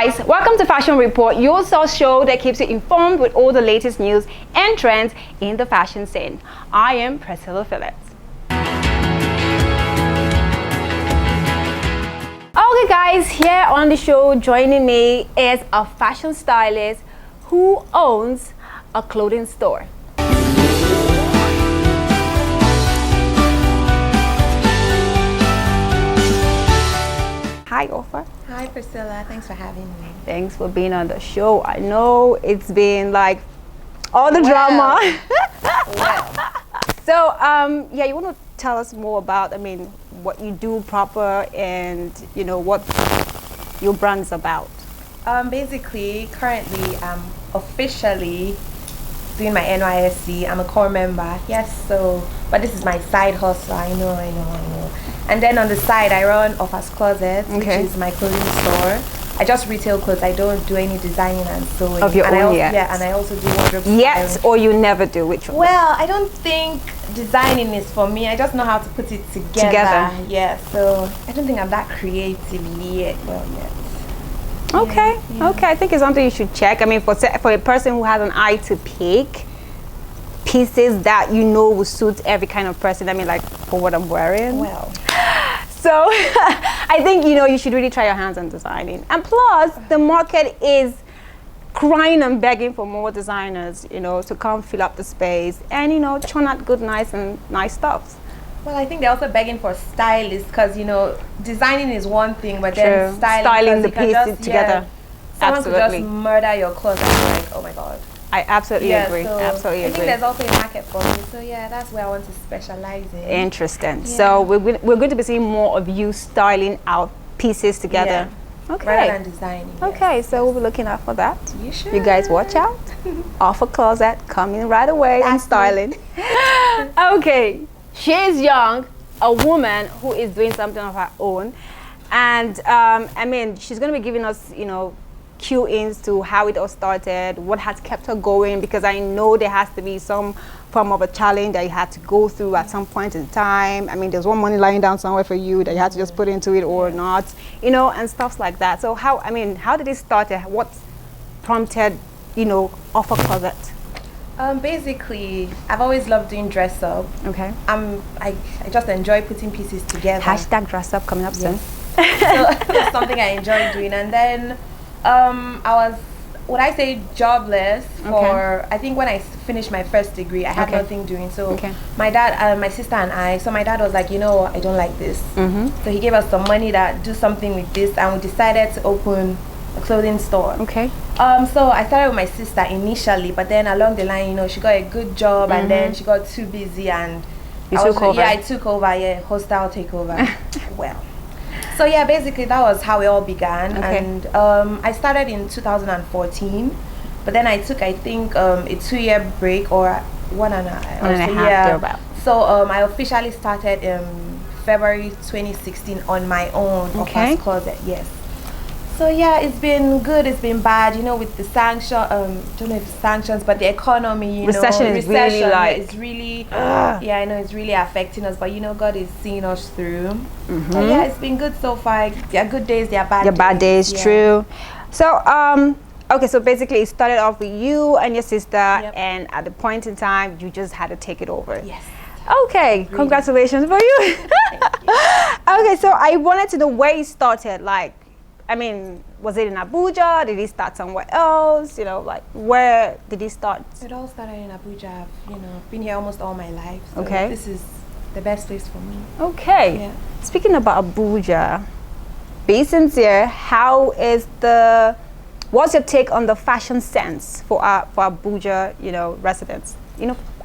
guys, welcome to Fashion Report, your source show that keeps you informed with all the latest news and trends in the fashion scene. I am Priscilla Philips. Okay guys, here on the show joining me is a fashion stylist who owns a clothing store. Hi, Ofa. Hi, Priscilla. Thanks for having me. Thanks for being on the show. I know it's been like all the drama. So, yeah, you want to tell us more about, what you do proper and, what your brand's about? Basically, currently, I'm officially doing my NYSC. I'm a core member. Yes, but this is my side hustle. I know. And then on the side, I run Offa's Closet, which is my clothing store. I just retail clothes. I don't do any designing and sewing. Of your own yet? Yeah, and I also do wardrobe Yes, styling. or you never do? Which one? Well, I don't think designing is for me. I just know how to put it together. Yeah, so I don't think I'm that creative yet. Okay, Yeah. okay. I think it's something you should check. For a person who has an eye to pick pieces that will suit every kind of person. Like for what I'm wearing. Well. So I think you should really try your hands on designing. And plus, the market is crying and begging for more designers, to come fill up the space and churn out good, nice stuff. Well, I think they're also begging for stylists because designing is one thing, but then styling the pieces together. Someone Absolutely. could just murder your clothes. I'm like, oh my god. I absolutely agree. So absolutely I agree. think there's also a market for me. So yeah, that's where I want to specialize in. Interesting. Yeah. So we're going to be seeing more of you styling out pieces together. Yeah. Okay. Rather than designing. Okay, yes. so we'll be looking out for that. You should. You guys watch out. Offa Closet coming right away and styling. Okay. She is young, a woman who is doing something of her own. And she's going to be giving us, cue-ins to how it all started, what has kept her going, because I know there has to be some form of a challenge that you had to go through at some point in time. there's one money lying down somewhere for you that you had to just put into it or not, and stuff like that. So how did it start? What prompted, Offa Closet? Basically, I've always loved doing dress up. Okay. I just enjoy putting pieces together. Hashtag dress up coming up soon. So that's something I enjoy doing. And then I was, jobless for, I think when I finished my first degree, I had nothing doing. So my dad, my sister and I, so my dad was like, I don't like this. So he gave us some money to do something with this, and we decided to open a clothing store. Okay. So I started with my sister initially, but then along the line, she got a good job, and then she got too busy, and you took over. Yeah, I took over. Yeah, hostile takeover. Well. So yeah, basically that was how it all began, and I started in 2014, but then I took, I think, a 2-year break or one and a half. So I officially started in February 2016 on my own. Offa's Closet. Yes. So yeah, it's been good, it's been bad, with the sanction, don't know if it's sanctions, but the economy, recession is really it's really, I know it's really affecting us, but God is seeing us through. So yeah, it's been good so far. There are good days, there are bad days. Bad days, true. So, okay, so basically it started off with you and your sister, and at the point in time, you just had to take it over. Yes. Okay, really. Congratulations for you. Thank you. Okay, so I wanted to know where you started, was it in Abuja? Did he start somewhere else? Where did he start? It all started in Abuja. I've been here almost all my life. So okay. This is the best place for me. Okay. Yeah. Speaking about Abuja, be sincere, what's your take on the fashion sense for Abuja, residents?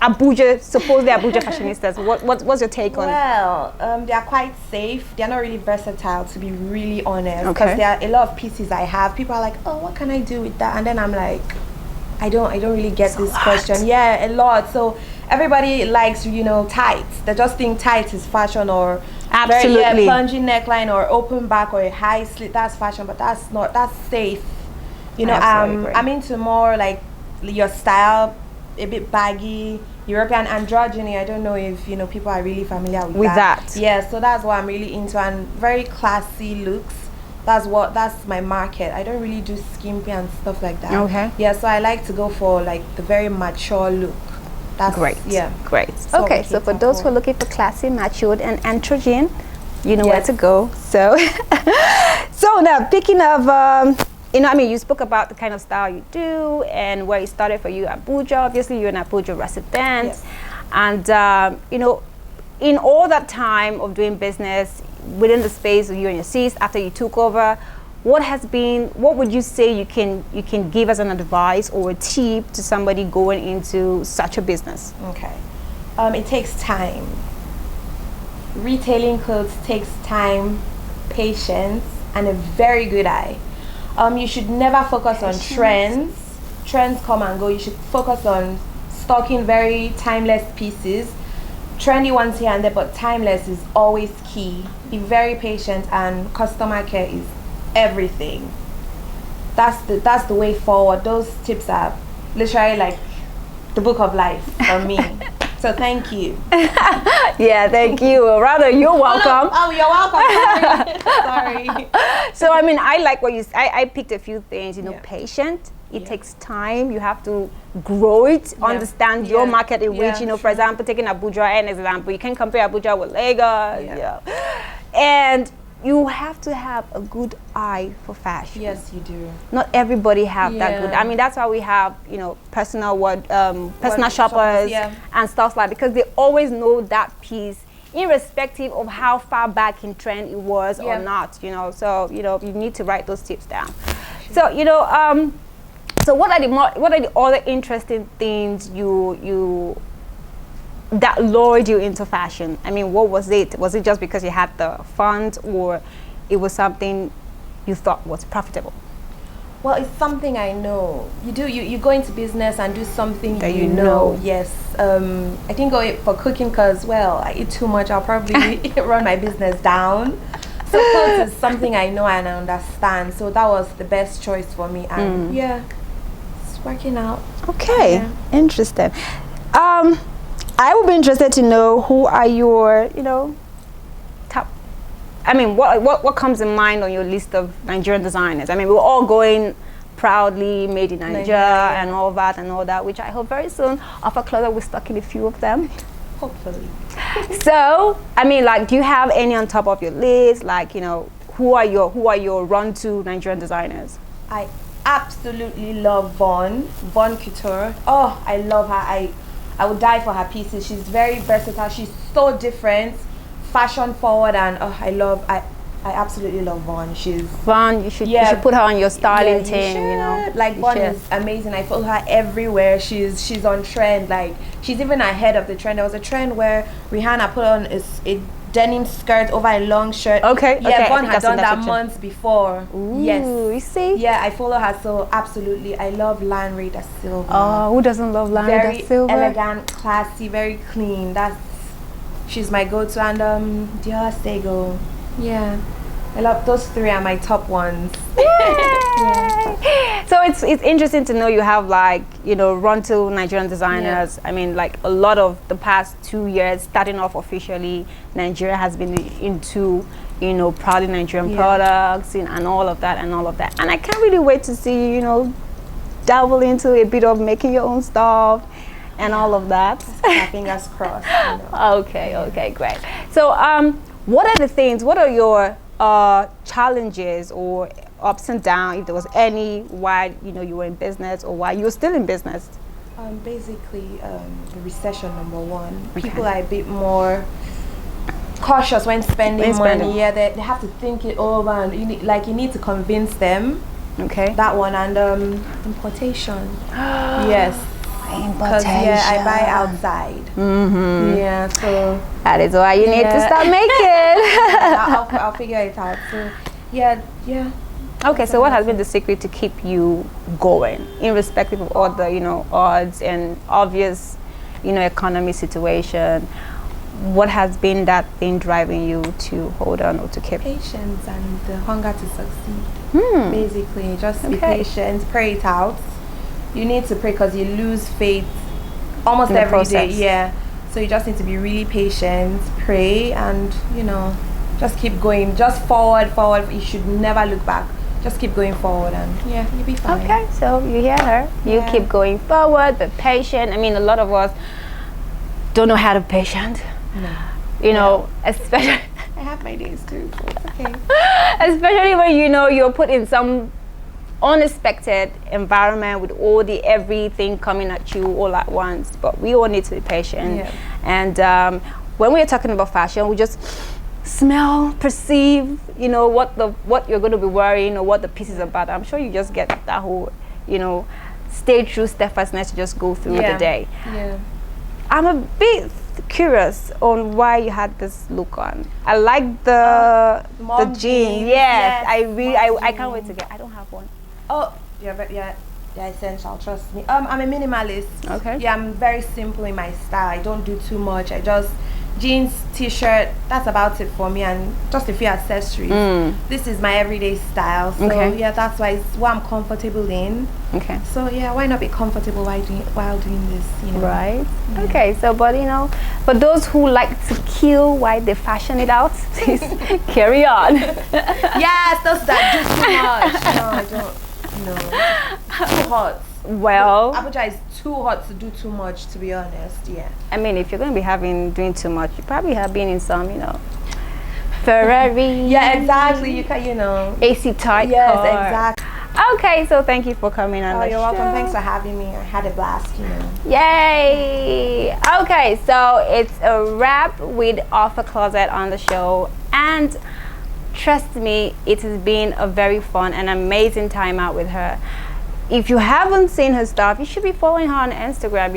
Abuja, supposedly Abuja fashionistas. What's your take on? Well, they are quite safe. They are not really versatile, to be really honest. Because there are a lot of pieces I have. People are like, oh, what can I do with that? And then I'm like, I don't really get this question. Yeah, a lot. So everybody likes, tights. They just think tights is fashion, or absolutely plunging neckline or open back or a high slit. That's fashion, but that's not. That's safe. I'm into more like your style, a bit baggy, European androgyny. I don't know if people are really familiar with that. Yeah, so that's what I'm really into, and very classy looks. That's my market. I don't really do skimpy and stuff like that. Okay. Yeah, so I like to go for like the very mature look. That's Great. Yeah. Great. That's what Okay, we so for cater those who are looking for classy, matured, and androgen, you know Yes. where to go. So, so now picking of, you spoke about the kind of style you do and where it started for you at Abuja. Obviously, you're an Abuja resident, Yes. and in all that time of doing business within the space of you and your sis after you took over, what would you say you can give as an advice or a tip to somebody going into such a business? Okay. It takes time. Retailing clothes takes time, patience, and a very good eye. You should never focus on trends. Trends come and go. You should focus on stocking very timeless pieces. Trendy ones here and there, but timeless is always key. Be very patient, and customer care is everything. That's the way forward. Those tips are literally like the book of life for me. So thank you. Yeah, thank you. Or rather, you're welcome. Oh, you're welcome. Sorry. So I like what you. I picked a few things. Yeah. Patient. It takes time. You have to grow it. Yeah. Understand your market in which Yeah, for example, taking Abuja as an example, you can compare Abuja with Lagos. Yeah. And you have to have a good eye for fashion. Yes, you do. Not everybody have that good. Yeah. That's why we have personal Word shoppers yeah. and stuff like, because they always know that piece, irrespective of how far back in trend it was or not. So you need to write those tips down. Sure. So so what are the other interesting things that lured you into fashion? What was it? Was it just because you had the funds, or it was something you thought was profitable? Well, it's something I know. You go into business and do something that you know. Yes. I didn't go for cooking because, I eat too much. I'll probably run my business down. So clothes is something I know and I understand. So that was the best choice for me. And it's working out. Okay. Yeah. Interesting. I would be interested to know who are your, top. What comes in mind on your list of Nigerian designers? We're all going proudly made in Nigeria and all that, which I hope very soon Offer Closer will stock in a few of them. Hopefully. So, do you have any on top of your list? Who are your run-to Nigerian designers? I absolutely love Von Couture. Oh, I love her. I would die for her pieces. She's very versatile. She's so different, fashion forward, and I absolutely love Von. Von, you should put her on your styling team. Von is amazing. I follow her everywhere. She's on trend. She's even ahead of the trend. There was a trend where Rihanna put on a denim skirt over a long shirt. Okay. Yeah, Von had done that months before. Ooh, yes. You see? Yeah, I follow her, so absolutely. I love Lanre da Silva. Oh, who doesn't love Lanre da Silva? Very elegant, classy, very clean. She's my go-to. And Dior Sego. Yeah. I love those three are my top ones. Yeah. So it's interesting to know you have run to Nigerian designers. Yeah. A lot of the past 2 years, starting off officially, Nigeria has been into proudly Nigerian products and all of that. And I can't really wait to see you dabble into a bit of making your own stuff and all of that. Fingers crossed. Okay, great. So what are your challenges or ups and downs, if there was any, while you were in business or while you were still in business? Basically, the recession, number one. Okay. People are a bit more cautious when spending money. Yeah, they have to think it over, and you need to convince them. Okay. That one. And importation. Yes. Because I buy outside. Mm-hmm. Yeah, so that is why you need to start making. I'll figure it out. So yeah. Okay, so what has been the secret to keep you going, irrespective of all the odds and obvious economy situation? What has been that thing driving you to hold on or to keep? Patience and the hunger to succeed. Basically, just be patient, pray it out. You need to pray because you lose faith almost every day. Yeah. So you just need to be really patient, pray, and just keep going, just forward. You should never look back. Just keep going forward, and yeah, you'll be fine. Okay, so you hear her. You keep going forward, be patient. I mean, a lot of us don't know how to be patient. No. You know, especially. I have my days too. So it's okay. Especially when you're put in some unexpected environment with all the everything coming at you all at once. But we all need to be patient. Yeah. And when we're talking about fashion, we just smell, perceive, what you're going to be wearing or what the piece is about. I'm sure you just get that whole, stay true steadfastness to just go through the day. Yeah. I'm a bit curious on why you had this look on. I like the jeans. Yes, I can't wait to get. I don't have one. Oh, yeah, essential. Trust me. I'm a minimalist. Okay. Yeah, I'm very simple in my style. I don't do too much. I just jeans, t-shirt. That's about it for me, and just a few accessories. This is my everyday style. So yeah, that's why it's what I'm comfortable in. Okay. So yeah, why not be comfortable while doing this? Right. Yeah. Okay. So, but for those who like to kill while they fashion it out, please carry on. Yes, those that do too much. No, I don't. No, too hot. Well, Abuja is too hot to do too much, to be honest. Yeah. I mean, if you're going to be doing too much, you probably have been in some, Ferrari. Yeah, exactly. You can, AC tight Yes, car. exactly. Okay, so thank you for coming on the you're show. welcome. Thanks for having me. I had a blast, Yay! Okay, so it's a wrap with Off the Closet on the show, and trust me, it has been a very fun and amazing time out with her. If you haven't seen her stuff, you should be following her on Instagram,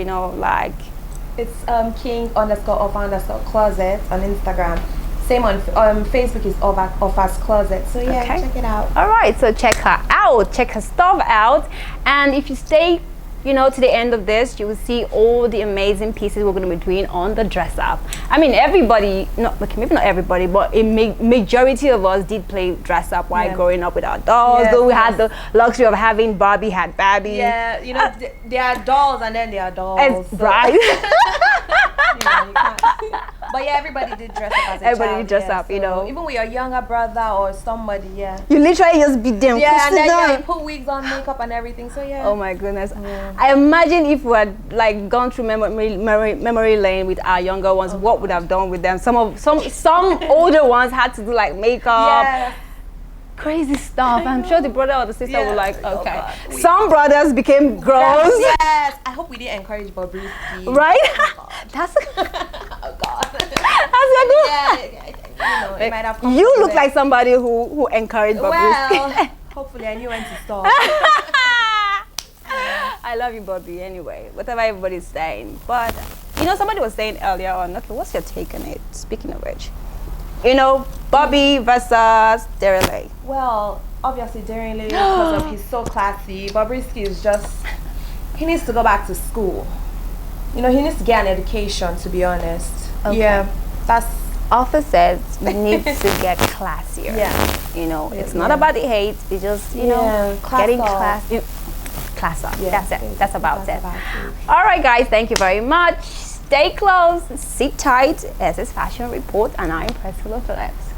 It's king_off_closet on Instagram. Same on Facebook is Offa's Closet. So yeah, check it out. All right, so check her out, check her stuff out, and if you stay, to the end of this, you will see all the amazing pieces we're going to be doing on the dress up. I mean, everybody, maybe not everybody, but a majority of us did play dress up while growing up with our dolls. Though we had the luxury of having Barbie had Barbie. Yeah, they are dolls and then they are dolls. So. Right. You can't. But yeah, everybody did dress up as a everybody child. Did dress up, so even with your younger brother or somebody, you literally just be them. Yeah, and then you put wigs on, makeup and everything. So yeah. Oh my goodness. I imagine if we had gone through memory lane with our younger ones, what would have done with them? Some older ones had to do makeup. Crazy stuff. I'm sure the brother or the sister were like, okay. Some brothers became gross. Yes. I hope we didn't encourage Bobrisky. Right? Oh That's oh God. It might have you look like somebody who encouraged Bobrisky. Well, hopefully I knew when to stop. I love you, Bobby, anyway, whatever everybody's saying. But, somebody was saying earlier on, okay, what's your take on it? Speaking of which, Bobby versus Derele. Well, obviously Derele, because he's so classy. Bobrisky is he needs to go back to school. He needs to get an education, to be honest. Okay. Yeah, that's... Offer says we need to get classier. Yeah. It's not about the hate. It's just, getting classy. Class up. Yeah, that's it. That's about it. All right, guys. Thank you very much. Stay close. Sit tight. This is Fashion Report, and I'm Priscilla Philips.